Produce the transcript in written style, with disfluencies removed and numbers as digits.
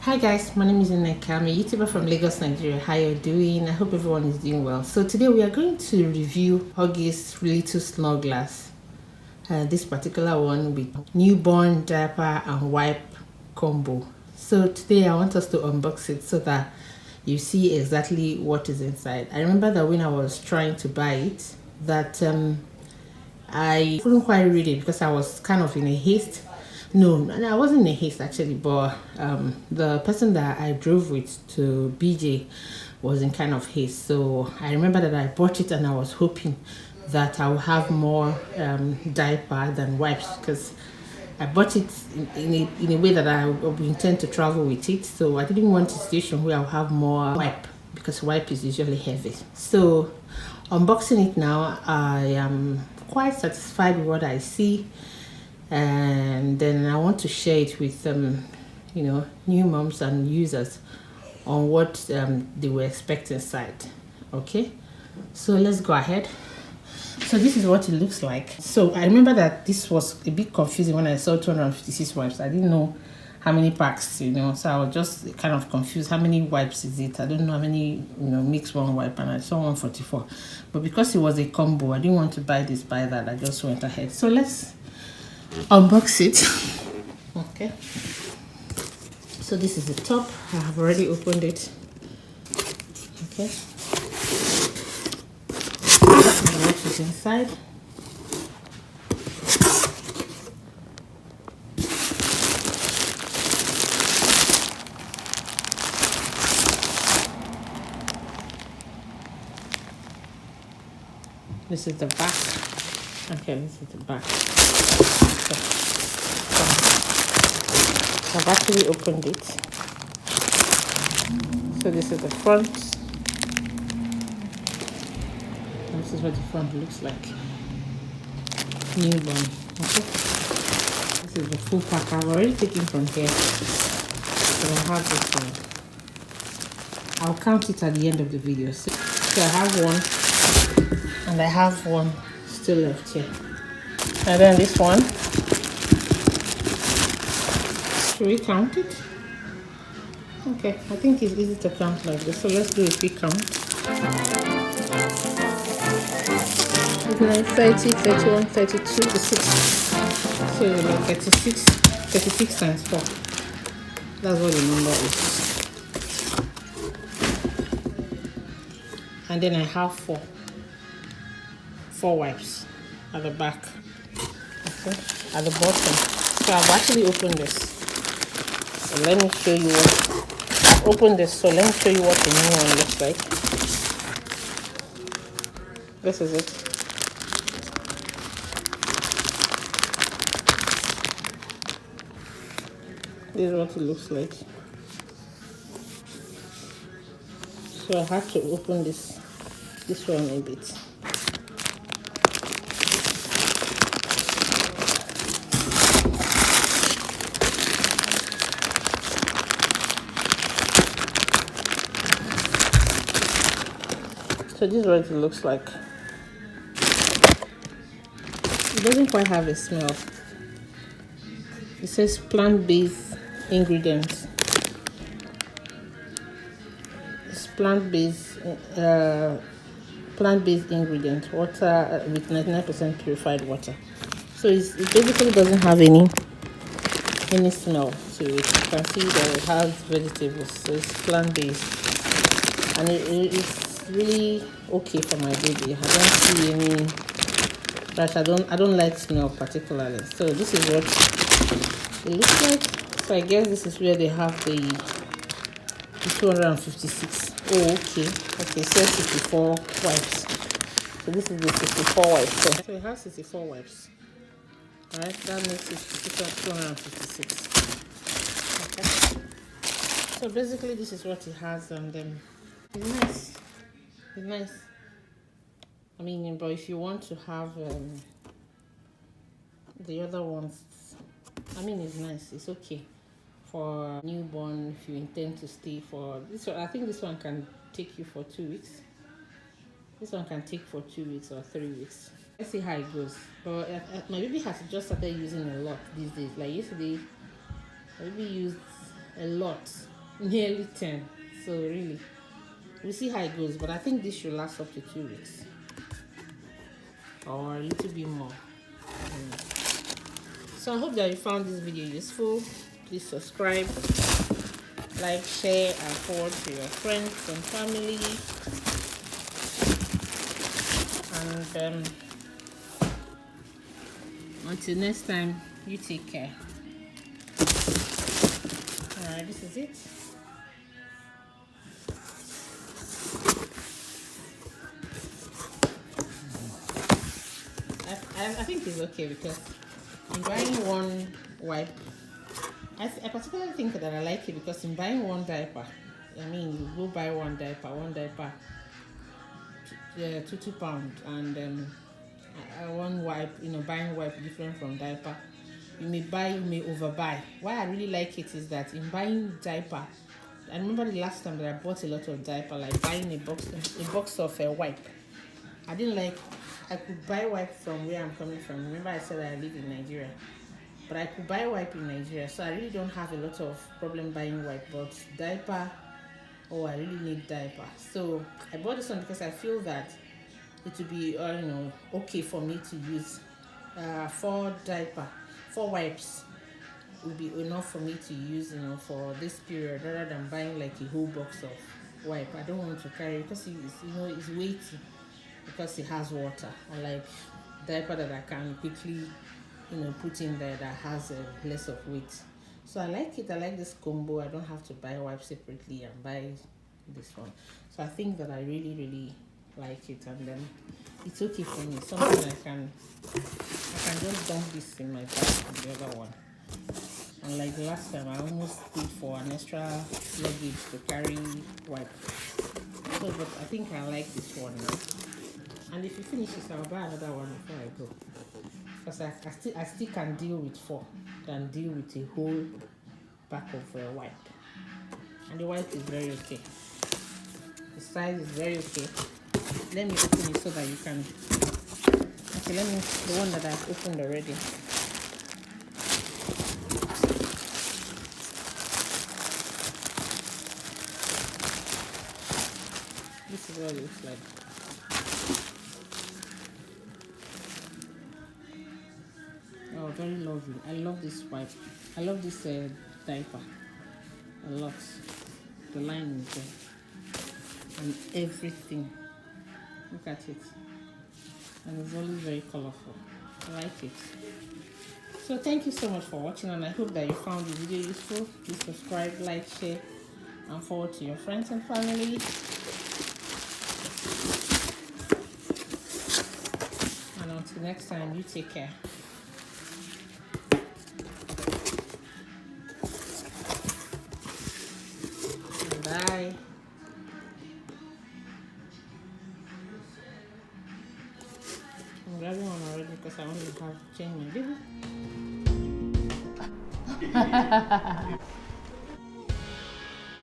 Hi guys, my name is Nneka. I'm a YouTuber from Lagos, Nigeria. How you doing? I hope everyone is doing well. So today we are going to review Huggies Little Snug Glass. This particular one with newborn diaper and wipe combo. So today I want us to unbox it so that you see exactly what is inside. I remember that when I was trying to buy it, that I couldn't quite read it because I was kind of in a haste. No, I wasn't in a haste actually, but the person that I drove with to BJ was in kind of haste. So I remember that I bought it and I was hoping that I would have more diaper than wipes because I bought it in a way that I would intend to travel with it. So I didn't want a situation where I'll have more wipe because wipe is usually heavy. So unboxing it now, I am quite satisfied with what I see, and then I want to share it with new moms and users on what they were expecting inside. Okay, so let's go ahead. So this is what it looks like. So I remember that this was a bit confusing when I saw 256 wipes. I didn't know how many packs, so I was just kind of confused. How many wipes is it? I don't know how many, mix one wipe, and I saw 144. But because it was a combo, I didn't want to buy this, buy that. I just went ahead. So let's unbox it. Okay. So this is the top. I have already opened it. Okay. What is inside? This is the back. Okay, this is the back. Okay. So I've actually opened it. So this is the front. And this is what the front looks like. Newborn. Okay. This is the full pack. I've already taken from here. So I have this one. I'll count it at the end of the video. So I have one. And I have one still left here. And then this one. Should we count it? Okay, I think it's easy to count like this. So let's do a quick count. 29, 30, 31, 32, 36. So like 36 times 4. That's what the number is. And then I have four wipes at the back, okay, at the bottom. So I've actually opened this. So let me show you what I've opened this. So let me show you what the new one looks like. This is it. This is what it looks like. So I had to open this one a bit. So this is what it looks like. It doesn't quite have a smell. It says plant-based ingredients. It's plant-based ingredient, water with 99% purified water. So it basically doesn't have any smell to it. You can see that it has vegetables, so it's plant-based, and it's really okay for my baby. I don't see any. But I don't like smell particularly. So this is what it looks like. So I guess this is where they have the 256. Oh, okay. Okay, so 64 wipes. So this is the 64 wipes. So it has 64 wipes. Alright, that makes it 256. Okay. So basically this is what it has, and it's nice. It's nice. I mean, but if you want to have the other ones, I mean, it's nice. It's okay for newborn if you intend to stay for this one. I think this one can take you for 2 weeks. This one can take for 2 weeks or 3 weeks. Let's see how it goes. But my baby has just started using a lot these days. Like yesterday, my baby used a lot. nearly 10. So really, we'll see how it goes. But I think this should last up to 2 weeks or a little bit more. So I hope that you found this video useful. Please subscribe, like, share, and forward to your friends and family. And until next time, you take care. Alright, this is it. I think it's okay because in buying one wipe, I particularly think that I like it because in buying one diaper, I mean, you go buy one diaper, £2, and one wipe, buying wipe different from diaper. You may overbuy. Why I really like it is that in buying diaper, I remember the last time that I bought a lot of diaper, like buying a box of a wipe. I didn't like. I could buy wipe from where I'm coming from. Remember I said I live in Nigeria, but I could buy wipe in Nigeria, so I really don't have a lot of problem buying wipe. But diaper, oh, I really need diaper. So I bought this one because I feel that it would be okay for me to use 4 wipes would be enough for me to use for this period, rather than buying like a whole box of wipe. I don't want to carry because it's weighty, because it has water. I like diaper that I can quickly put in there that has less of weight. So I like it. I like this combo. I don't have to buy wipes separately and buy this one. So I think that I really, really like it, and then it's okay for me. Something I can just dump this in my bag and the other one. And like the last time, I almost paid for an extra luggage to carry wipe. So, but I think I like this one now. And if you finish this, I'll buy another one before I go. Because I still can deal with 4 than deal with a whole pack of wipe. And the wipe is very okay. The size is very okay. Let me open it so that you can. Okay, the one that I've opened already. This is what it looks like. Oh, very lovely. I love this wipe. I love this diaper a lot. The line is there. And everything. Look at it. And it's always very colorful. I like it. So thank you so much for watching, and I hope that you found the video useful. Please subscribe, like, share, and forward to your friends and family. And until next time, you take care. Bye. I'm grabbing one already because I want to have change my baby.